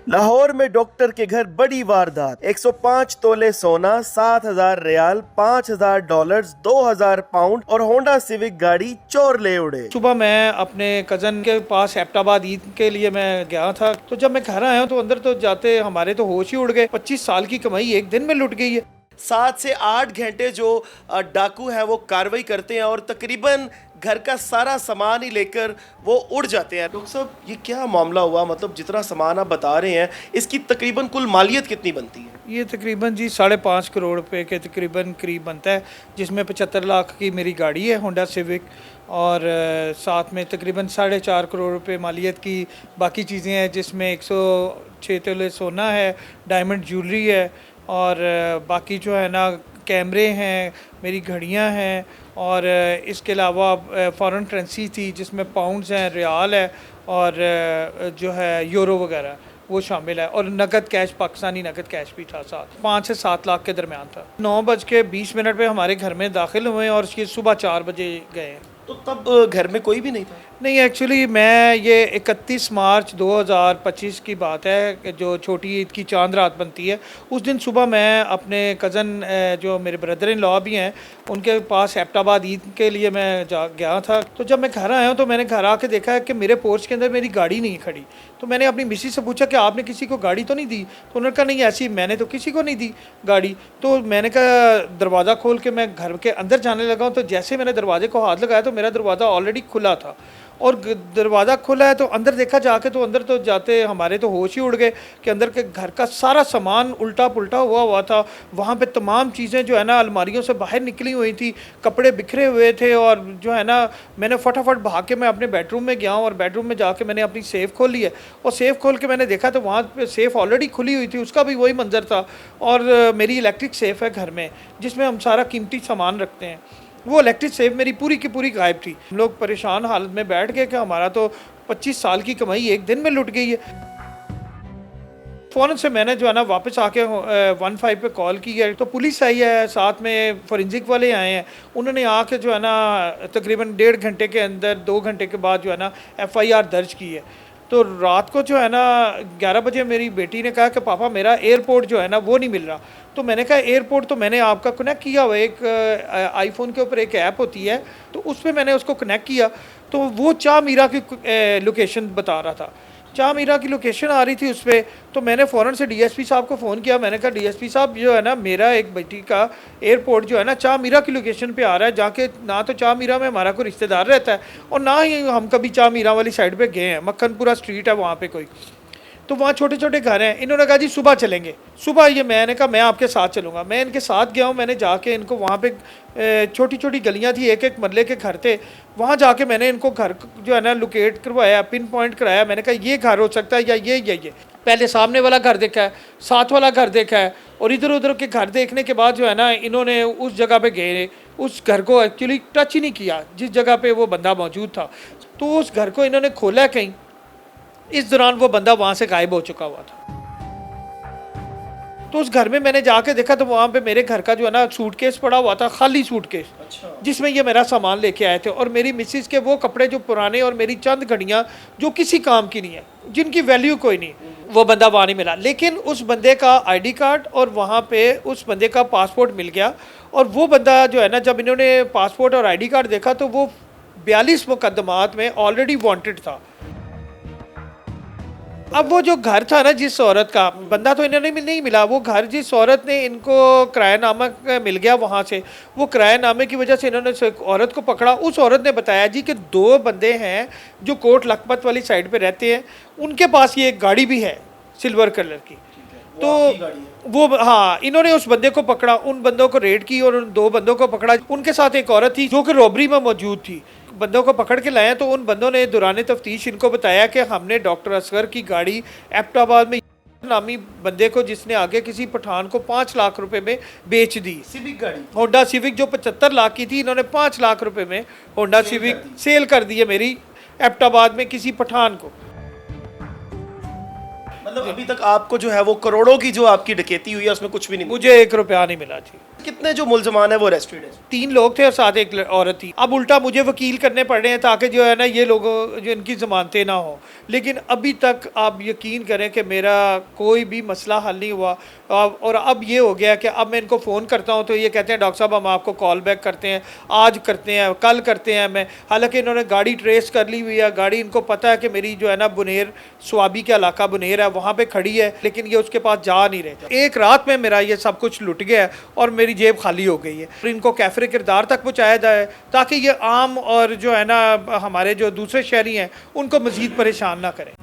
लाहौर में डॉक्टर के घर बड़ी वारदात। 105 तोले सोना, 7,000 रियाल, $5,000, 2,000 पाउंड और होंडा सिविक गाड़ी चोर ले उड़े। सुबह मैं अपने कज़न के पास एबटाबाद ईद के लिए मैं गया था, तो जब मैं घर आया तो अंदर तो जाते हमारे तो होश ही उड़ गए। 25 साल की कमाई एक दिन में लुट गई है। 7 से 8 घंटे जो डाकू हैं वो कार्रवाई करते हैं और तकरीबन घर का सारा सामान ही लेकर वो उड़ जाते हैं। डॉक्टर साहब, ये क्या मामला हुआ? मतलब जितना सामान आप बता रहे हैं, इसकी तकरीबन कुल मालियत कितनी बनती है? ये तकरीबन जी 5.5 करोड़ रुपए के तकरीबन करीब बनता है, जिसमें 75 लाख की मेरी गाड़ी है होंडा सिविक और साथ में तकरीबन 4.5 करोड़ रुपए मालियत की बाकी चीज़ें हैं, जिसमें 106 तोले सोना है, डायमंड ज्वेलरी है और बाकी जो है ना कैमरे हैं, मेरी घड़ियां हैं और इसके अलावा फॉरेन करेंसी थी जिसमें पाउंड्स हैं, रियाल है और जो है यूरो वगैरह वो शामिल है और नगद कैश, पाकिस्तानी नगद कैश भी था साथ। 5 से 7 लाख के दरमियान था। 9:20 पे हमारे घर में दाखिल हुए और उसकी सुबह 4 बजे गए। तो तब घर में कोई भी नहीं था? नहीं, एक्चुअली मैं ये 31 मार्च 2025 की बात है, जो छोटी ईद की चांद रात बनती है, उस दिन सुबह मैं अपने कज़न जो मेरे ब्रदर इन लॉ भी हैं उनके पास एबटाबाद ईद के लिए मैं गया था। तो जब मैं घर आया तो मैंने घर आके देखा कि मेरे पोर्च के अंदर मेरी गाड़ी नहीं खड़ी। तो मैंने अपनी मिसेस से पूछा कि आपने किसी को गाड़ी तो नहीं दी? तो उन्होंने कहा नहीं, ऐसी मैंने तो किसी को नहीं दी गाड़ी। तो मैंने कहा दरवाज़ा खोल के मैं घर के अंदर जाने लगा हूँ, तो जैसे मैंने दरवाजे को हाथ लगाया तो मेरा दरवाज़ा ऑलरेडी खुला था और दरवाज़ा खुला है तो अंदर देखा जाके, तो अंदर तो जाते हमारे तो होश ही उड़ गए कि अंदर के घर का सारा सामान उल्टा पुल्टा हुआ था। वहाँ पे तमाम चीज़ें जो है ना अलमारियों से बाहर निकली हुई थी, कपड़े बिखरे हुए थे और जो है ना मैंने फटाफट भाग के मैं अपने बेडरूम में गया हूँ और बेडरूम में जाके मैंने अपनी सेफ़ खोली है और सेफ़ खोल के मैंने देखा तो वहाँ पे सेफ़ ऑलरेडी खुली हुई थी, उसका भी वही मंजर था। और मेरी इलेक्ट्रिक सेफ़ है घर में जिसमें हम सारा कीमती सामान रखते हैं, वो इलेक्ट्रिक सेफ मेरी पूरी की पूरी गायब थी। हम लोग परेशान हालत में बैठ गए कि हमारा तो 25 साल की कमाई एक दिन में लुट गई है। फ़ौरन से मैंने जो है ना वापस आके 15 पे कॉल की है, तो पुलिस आई है, साथ में फोरेंसिक वाले आए हैं। उन्होंने आके जो है ना तकरीबन 1.5 घंटे के अंदर 2 घंटे के बाद जो है ना FIR दर्ज की है। तो रात को जो है ना 11 बजे मेरी बेटी ने कहा कि पापा मेरा एयरपोर्ट जो है ना वो नहीं मिल रहा। तो मैंने कहा एयरपोर्ट तो मैंने आपका कनेक्ट किया हुआ, एक आईफोन के ऊपर एक ऐप होती है, तो उस पर मैंने उसको कनेक्ट किया तो वो चाह मीरा की लोकेशन बता रहा था, चाह मीरा की लोकेशन आ रही थी उस पर। तो मैंने फ़ौरन से DSP साहब को फ़ोन किया। मैंने कहा DSP साहब जो है ना मेरा एक बेटी का एयरपोर्ट जो है ना चाह मीरा की लोकेशन पे आ रहा है, जाके ना तो चाह मीरा में हमारा कोई रिश्तेदार रहता है और ना ही हम कभी चाह मीरा वाली साइड पे गए हैं। मक्खनपुरा स्ट्रीट है वहाँ पे कोई, तो वहाँ छोटे छोटे घर हैं। इन्होंने कहा जी सुबह चलेंगे। सुबह ये मैंने कहा मैं आपके साथ चलूँगा। मैं इनके साथ गया हूँ। मैंने जाके इनको वहाँ पे छोटी छोटी गलियाँ थी, एक एक मरले के घर थे, वहाँ जाके मैंने इनको घर जो है ना लोकेट करवाया, पिन पॉइंट कराया। मैंने कहा ये घर हो सकता है या ये पहले सामने वाला घर देखा है, साथ वाला घर देखा है और इधर उधर के घर देखने के बाद जो है ना इन्होंने उस जगह पे गए, उस घर को एक्चुअली टच ही नहीं किया जिस जगह पे वो बंदा मौजूद था। तो उस घर को इन्होंने खोला कहीं, इस दौरान वो बंदा वहाँ से गायब हो चुका हुआ था। तो उस घर में मैंने जाके देखा तो वहाँ पे मेरे घर का जो है ना सूटकेस पड़ा हुआ था, खाली सूटकेस। अच्छा। जिसमें ये मेरा सामान लेके आए थे और मेरी मिसेस के वो कपड़े जो पुराने और मेरी चंद घड़ियाँ जो किसी काम की नहीं है, जिनकी वैल्यू कोई नहीं, वो बंदा वहाँ नहीं मिला। लेकिन उस बंदे का ID कार्ड और वहाँ पे उस बंदे का पासपोर्ट मिल गया और वो बंदा जो है ना जब इन्होंने पासपोर्ट और ID कार्ड देखा तो वो 42 मुकदमात में ऑलरेडी वांटेड था। अब वो जो घर था ना जिस औरत का, बंदा तो इन्होंने नहीं मिला, वो घर जिस औरत ने इनको किरायानामा मिल गया वहाँ से, वो किरायानामे की वजह से इन्होंने औरत को पकड़ा। उस औरत ने बताया जी कि 2 बंदे हैं जो कोट लखपत वाली साइड पे रहते हैं, उनके पास ये एक गाड़ी भी है सिल्वर कलर की। तो वो हाँ, इन्होंने उस बंदे को पकड़ा, उन बंदों को रेड की और उन 2 बंदों को पकड़ा। उनके साथ एक औरत थी जो कि रॉबरी में मौजूद थी। बंदों को पकड़ के लाए तो उन बंदों ने दौरान तफ्तीश इनको बताया कि हमने डॉक्टर असगर की गाड़ी एबटाबाद में नामी बंदे को, जिसने आगे किसी पठान को 5 लाख रुपए में बेच दी। सिविक गाड़ी, होंडा सिविक जो 75 लाख की थी, इन्होंने 5 लाख रुपए में होंडा सिविक सेल कर दी है मेरी एबटाबाद में किसी पठान को। मतलब अभी तक आपको जो है वो करोड़ों की जो आपकी डकैती हुई है उसमें कुछ भी नहीं? मुझे 1 रुपया नहीं मिला जी। कितने जो मुलजमान है वो अरेस्टेड है? 3 लोग थे और साथ एक औरत थी। अब उल्टा मुझे वकील करने पड़ रहे हैं ताकि जो है ना ये लोग जो इनकी जमानतें ना हो। लेकिन अभी तक आप यकीन करें कि मेरा कोई भी मसला हल नहीं हुआ। और अब ये हो गया कि अब मैं इनको फ़ोन करता हूँ तो ये कहते हैं डॉक्टर साहब हम आपको कॉल बैक करते हैं, आज करते हैं, कल करते हैं। मैं हालांकि इन्होंने गाड़ी ट्रेस कर ली हुई है, गाड़ी इनको पता है कि मेरी जो है ना बुनेर स्वाबी का इलाका बुनेर है वहाँ पे खड़ी है, लेकिन ये उसके पास जा नहीं रहे। एक रात में मेरा ये सब कुछ लुट गया है और मेरी जेब खाली हो गई है। फिर इनको कैफरे किरदार तक पहुँचाया जाए ताकि ये आम और जो है ना हमारे जो दूसरे शहरी हैं उनको मज़ीद परेशान ना करें।